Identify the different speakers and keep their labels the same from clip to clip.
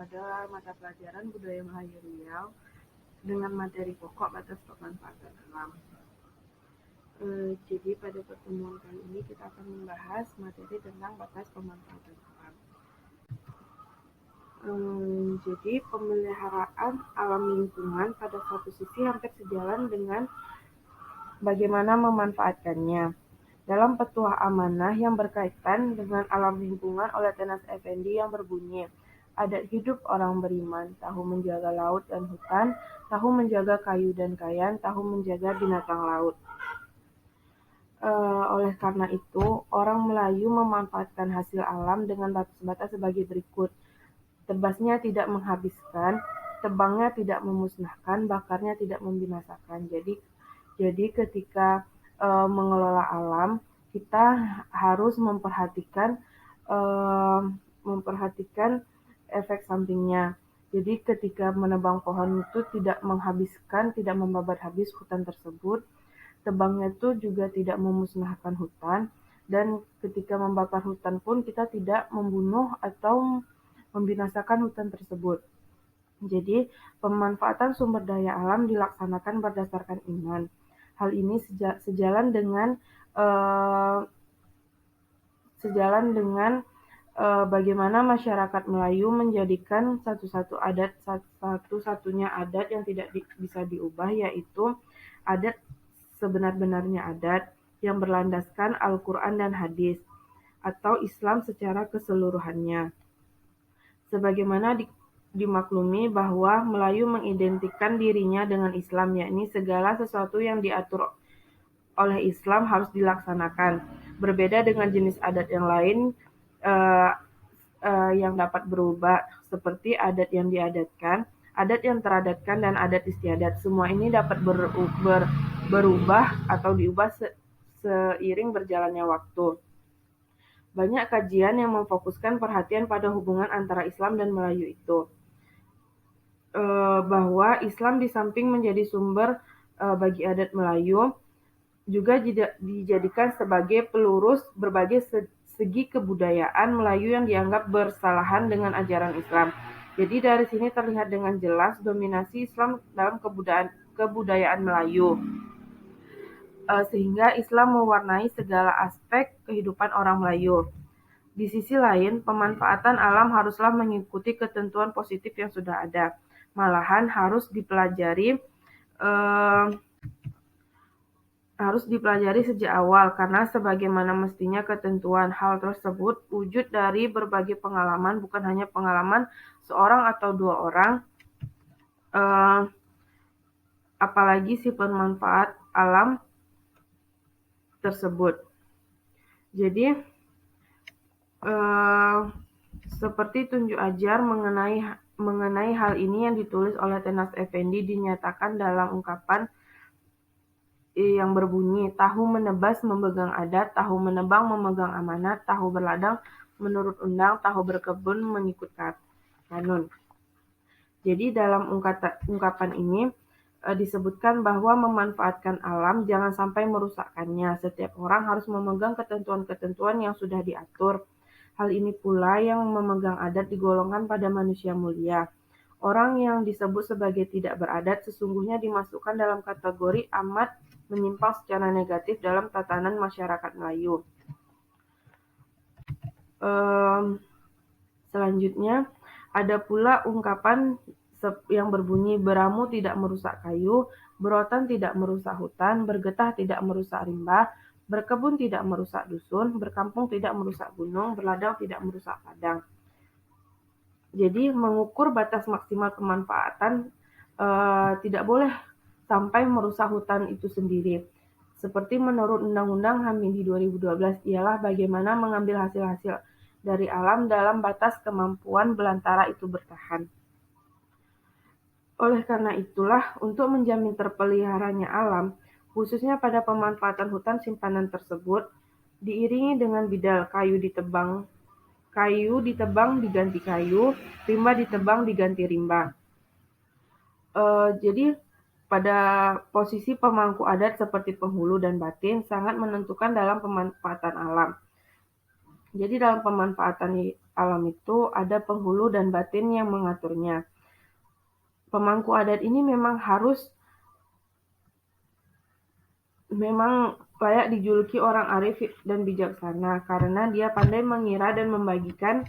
Speaker 1: pada mata pelajaran Budaya Melayu Riau dengan materi pokok batas pemanfaatan alam. Jadi pada pertemuan kali ini kita akan membahas materi tentang batas pemanfaatan alam. Jadi pemeliharaan alam lingkungan pada satu sisi hampir sejalan dengan bagaimana memanfaatkannya. Dalam petuah amanah yang berkaitan dengan alam lingkungan oleh Tenas Effendi yang berbunyi, adat hidup orang beriman, tahu menjaga laut dan hutan, tahu menjaga kayu dan kayan, tahu menjaga binatang laut. Oleh karena itu, orang Melayu memanfaatkan hasil alam dengan batas-batas sebagai berikut. Tebasnya tidak menghabiskan, tebangnya tidak memusnahkan, bakarnya tidak membinasakan. Jadi ketika mengelola alam, kita harus memperhatikan efek sampingnya. Jadi ketika menebang pohon itu tidak menghabiskan, tidak membabat habis hutan tersebut. Tebangnya itu juga tidak memusnahkan hutan, dan ketika membakar hutan pun kita tidak membunuh atau membinasakan hutan tersebut. Jadi, pemanfaatan sumber daya alam dilaksanakan berdasarkan iman. Hal ini sejalan dengan bagaimana masyarakat Melayu menjadikan satu-satunya adat yang tidak bisa diubah, yaitu adat sebenar-benarnya adat yang berlandaskan Al-Quran dan Hadis, atau Islam secara keseluruhannya. Sebagaimana dimaklumi bahwa Melayu mengidentikan dirinya dengan Islam, yakni segala sesuatu yang diatur oleh Islam harus dilaksanakan. Berbeda dengan jenis adat yang lain yang dapat berubah, seperti adat yang diadatkan, adat yang teradatkan, dan adat istiadat. Semua ini dapat berubah atau diubah seiring berjalannya waktu. Banyak kajian yang memfokuskan perhatian pada hubungan antara Islam dan Melayu itu. Bahwa Islam di samping menjadi sumber bagi adat Melayu, juga dijadikan sebagai pelurus berbagai segi kebudayaan Melayu yang dianggap bersalahan dengan ajaran Islam. Jadi dari sini terlihat dengan jelas dominasi Islam dalam kebudayaan Melayu. Sehingga Islam mewarnai segala aspek kehidupan orang Melayu. Di sisi lain, pemanfaatan alam haruslah mengikuti ketentuan positif yang sudah ada. Malahan harus dipelajari sejak awal, karena sebagaimana mestinya ketentuan hal tersebut wujud dari berbagai pengalaman, bukan hanya pengalaman seorang atau dua orang, apalagi si pemanfaat alam tersebut. Jadi seperti tunjuk ajar mengenai hal ini yang ditulis oleh Tenas Effendi dinyatakan dalam ungkapan yang berbunyi, tahu menebas memegang adat, tahu menebang memegang amanat, tahu berladang menurut undang, tahu berkebun mengikut kanun. Jadi dalam ungkapan ini disebutkan bahwa memanfaatkan alam jangan sampai merusakkannya. Setiap orang harus memegang ketentuan-ketentuan yang sudah diatur. Hal ini pula yang memegang adat digolongkan pada manusia mulia. Orang yang disebut sebagai tidak beradat sesungguhnya dimasukkan dalam kategori amat menyimpang secara negatif dalam tatanan masyarakat Melayu. Selanjutnya, ada pula ungkapan yang berbunyi, beramu tidak merusak kayu, berotan tidak merusak hutan, bergetah tidak merusak rimba, berkebun tidak merusak dusun, berkampung tidak merusak gunung, berladang tidak merusak padang. Jadi mengukur batas maksimal pemanfaatan tidak boleh sampai merusak hutan itu sendiri. Seperti menurut Undang-Undang Hamidi 2012 ialah bagaimana mengambil hasil-hasil dari alam dalam batas kemampuan belantara itu bertahan. Oleh karena itulah, untuk menjamin terpeliharanya alam, khususnya pada pemanfaatan hutan simpanan tersebut, diiringi dengan bidal, kayu ditebang diganti kayu, rimba ditebang diganti rimba. Jadi pada posisi pemangku adat seperti penghulu dan batin sangat menentukan dalam pemanfaatan alam. Jadi dalam pemanfaatan alam itu ada penghulu dan batin yang mengaturnya. Pemangku adat ini memang layak dijuluki orang arif dan bijaksana karena dia pandai mengira dan membagikan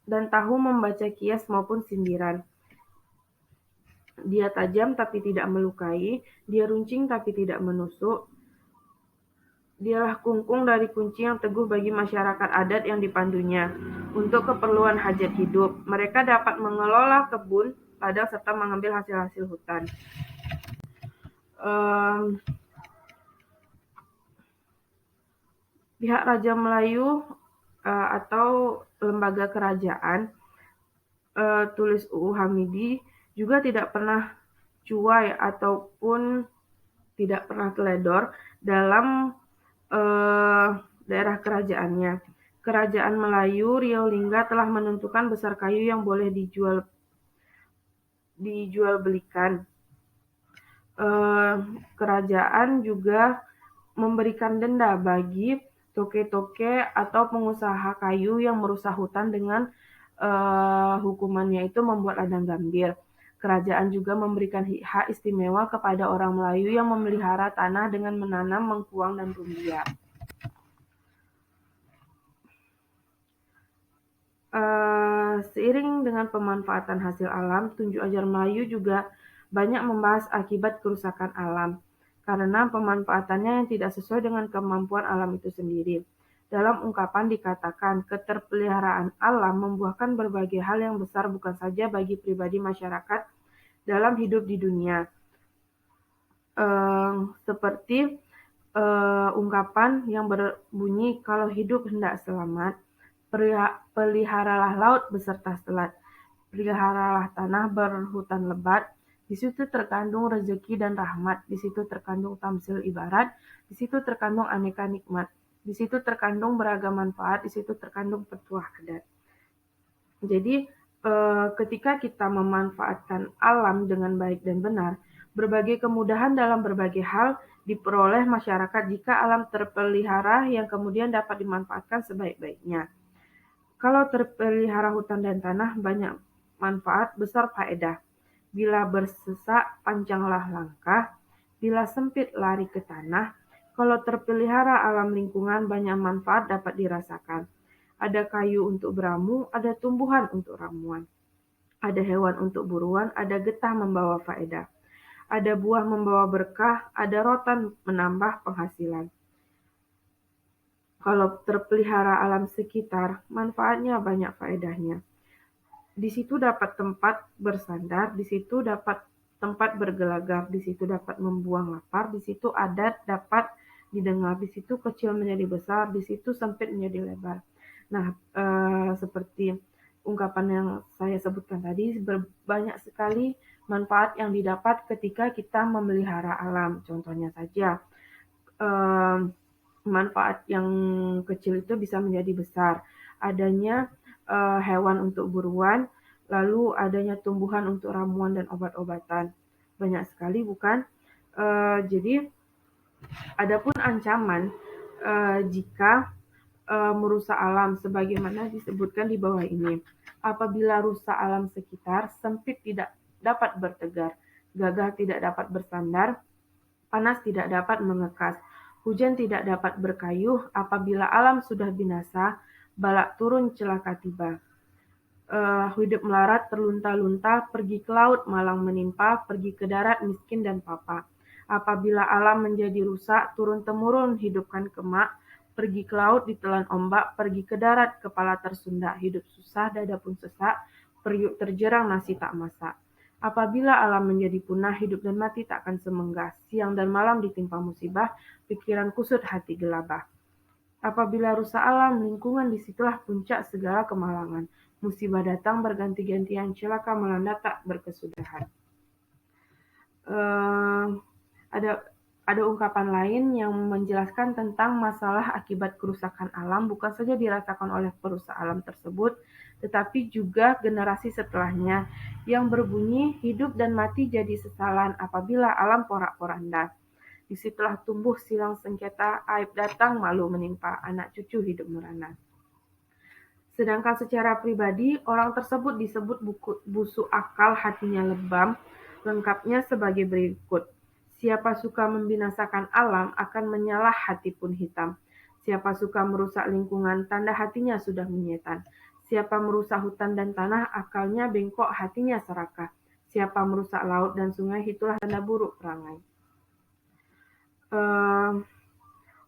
Speaker 1: dan tahu membaca kias maupun sindiran. Dia tajam tapi tidak melukai, dia runcing tapi tidak menusuk. Dialah kungkung dari kunci yang teguh bagi masyarakat adat yang dipandunya. Untuk keperluan hajat hidup, mereka dapat mengelola kebun, ladang, serta mengambil hasil-hasil hutan. Pihak Raja Melayu atau lembaga kerajaan, tulis UU Hamidi, juga tidak pernah cuai ataupun tidak pernah teledor dalam daerah kerajaannya. Kerajaan Melayu Riau Lingga telah menentukan besar kayu yang boleh dijual belikan. Kerajaan juga memberikan denda bagi toke-toke atau pengusaha kayu yang merusak hutan dengan hukumannya itu membuat ladang gambir. Kerajaan juga memberikan hak istimewa kepada orang Melayu yang memelihara tanah dengan menanam mengkuang dan rumbia. Seiring dengan pemanfaatan hasil alam, Tunjuk Ajar Melayu juga banyak membahas akibat kerusakan alam, karena pemanfaatannya yang tidak sesuai dengan kemampuan alam itu sendiri. Dalam ungkapan dikatakan, keterpeliharaan alam membuahkan berbagai hal yang besar bukan saja bagi pribadi masyarakat dalam hidup di dunia. Seperti ungkapan yang berbunyi, kalau hidup hendak selamat, peliharalah laut beserta selat, peliharalah tanah berhutan lebat, di situ terkandung rezeki dan rahmat, di situ terkandung tamsil ibarat, di situ terkandung aneka nikmat, di situ terkandung beragam manfaat, di situ terkandung petuah adat. Jadi ketika kita memanfaatkan alam dengan baik dan benar, berbagai kemudahan dalam berbagai hal diperoleh masyarakat jika alam terpelihara yang kemudian dapat dimanfaatkan sebaik-baiknya. Kalau terpelihara hutan dan tanah, banyak manfaat, besar faedah. Bila bersesak, panjanglah langkah. Bila sempit, lari ke tanah. Kalau terpelihara alam lingkungan, banyak manfaat dapat dirasakan. Ada kayu untuk beramu, ada tumbuhan untuk ramuan. Ada hewan untuk buruan, ada getah membawa faedah. Ada buah membawa berkah, ada rotan menambah penghasilan. Kalau terpelihara alam sekitar, manfaatnya banyak faedahnya. Di situ dapat tempat bersandar, di situ dapat tempat bergelagap, di situ dapat membuang lapar, di situ adat dapat didengar, di situ kecil menjadi besar, di situ sempit menjadi lebar. Nah, seperti ungkapan yang saya sebutkan tadi, banyak sekali manfaat yang didapat ketika kita memelihara alam. Contohnya saja, manfaat yang kecil itu bisa menjadi besar. Adanya hewan untuk buruan, lalu adanya tumbuhan untuk ramuan dan obat-obatan. Banyak sekali, bukan? Jadi, adapun ancaman jika merusak alam sebagaimana disebutkan di bawah ini. Apabila rusak alam sekitar, sempit tidak dapat bertegar, gagah tidak dapat bersandar, panas tidak dapat mengekas, hujan tidak dapat berkayuh. Apabila alam sudah binasa, balak turun celaka tiba. Hidup melarat terlunta-lunta, pergi ke laut malang menimpa, pergi ke darat miskin dan papa. Apabila alam menjadi rusak, turun-temurun hidupkan kemak, pergi ke laut ditelan ombak, pergi ke darat kepala tersundak, hidup susah dada pun sesak, periuk terjerang nasi tak masak. Apabila alam menjadi punah, hidup dan mati takkan semenggah, siang dan malam ditimpa musibah, pikiran kusut hati gelabah. Apabila rusak alam, lingkungan disitulah puncak segala kemalangan. Musibah datang berganti-gantian, celaka melanda tak berkesudahan. Ada ungkapan lain yang menjelaskan tentang masalah akibat kerusakan alam bukan saja dirasakan oleh perusak alam tersebut, tetapi juga generasi setelahnya, yang berbunyi hidup dan mati jadi sesalan apabila alam porak-poranda. disitulah tumbuh silang sengketa, aib datang, malu menimpa, anak cucu hidup merana. Sedangkan secara pribadi, orang tersebut disebut busuk akal, hatinya lebam, lengkapnya sebagai berikut. Siapa suka membinasakan alam akan menyalah hati pun hitam. Siapa suka merusak lingkungan, tanda hatinya sudah menyetan. Siapa merusak hutan dan tanah, akalnya bengkok, hatinya serakah. Siapa merusak laut dan sungai, itulah tanda buruk perangai.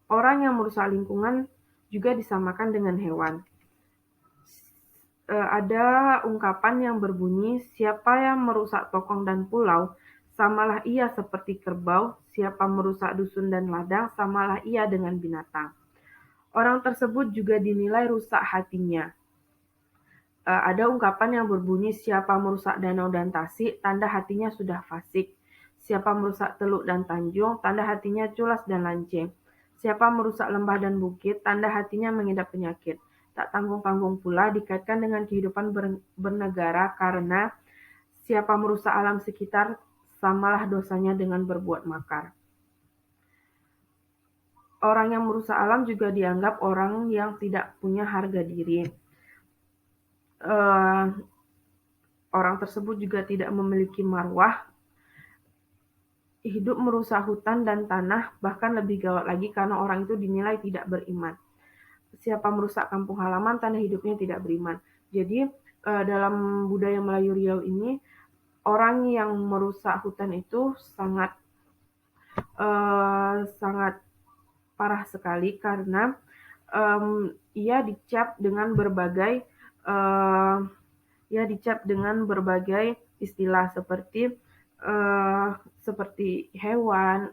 Speaker 1: Orang yang merusak lingkungan juga disamakan dengan hewan. Ada ungkapan yang berbunyi, siapa yang merusak tokong dan pulau, samalah ia seperti kerbau, siapa merusak dusun dan ladang, samalah ia dengan binatang. Orang tersebut juga dinilai rusak hatinya. Ada ungkapan yang berbunyi, siapa merusak danau dan tasik, tanda hatinya sudah fasik. Siapa merusak teluk dan tanjung, tanda hatinya culas dan lanceng. Siapa merusak lembah dan bukit, tanda hatinya mengidap penyakit. Tak tanggung-tanggung pula dikaitkan dengan kehidupan bernegara, karena siapa merusak alam sekitar, samalah dosanya dengan berbuat makar. Orang yang merusak alam juga dianggap orang yang tidak punya harga diri. Orang tersebut juga tidak memiliki marwah, hidup merusak hutan dan tanah, bahkan lebih gawat lagi karena orang itu dinilai tidak beriman. Siapa merusak kampung halaman, tanda hidupnya tidak beriman. Jadi dalam budaya Melayu Riau ini, orang yang merusak hutan itu sangat parah sekali karena ia dicap dengan berbagai istilah seperti hewan,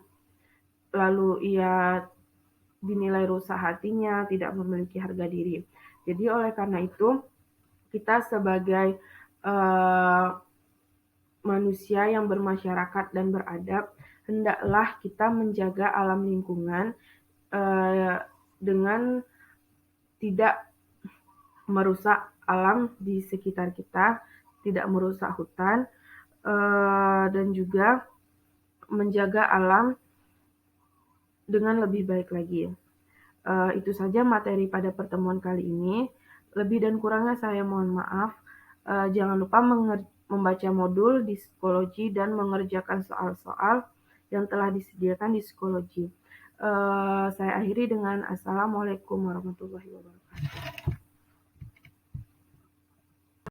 Speaker 1: lalu ia dinilai rusak hatinya, tidak memiliki harga diri. Jadi oleh karena itu, kita sebagai manusia yang bermasyarakat dan beradab, hendaklah kita menjaga alam lingkungan dengan tidak merusak alam di sekitar kita, tidak merusak hutan, dan juga menjaga alam dengan lebih baik lagi. Itu saja materi pada pertemuan kali ini. Lebih dan kurangnya saya mohon maaf. Jangan lupa membaca modul di psikologi dan mengerjakan soal-soal yang telah disediakan di psikologi. Saya akhiri dengan Assalamualaikum warahmatullahi wabarakatuh.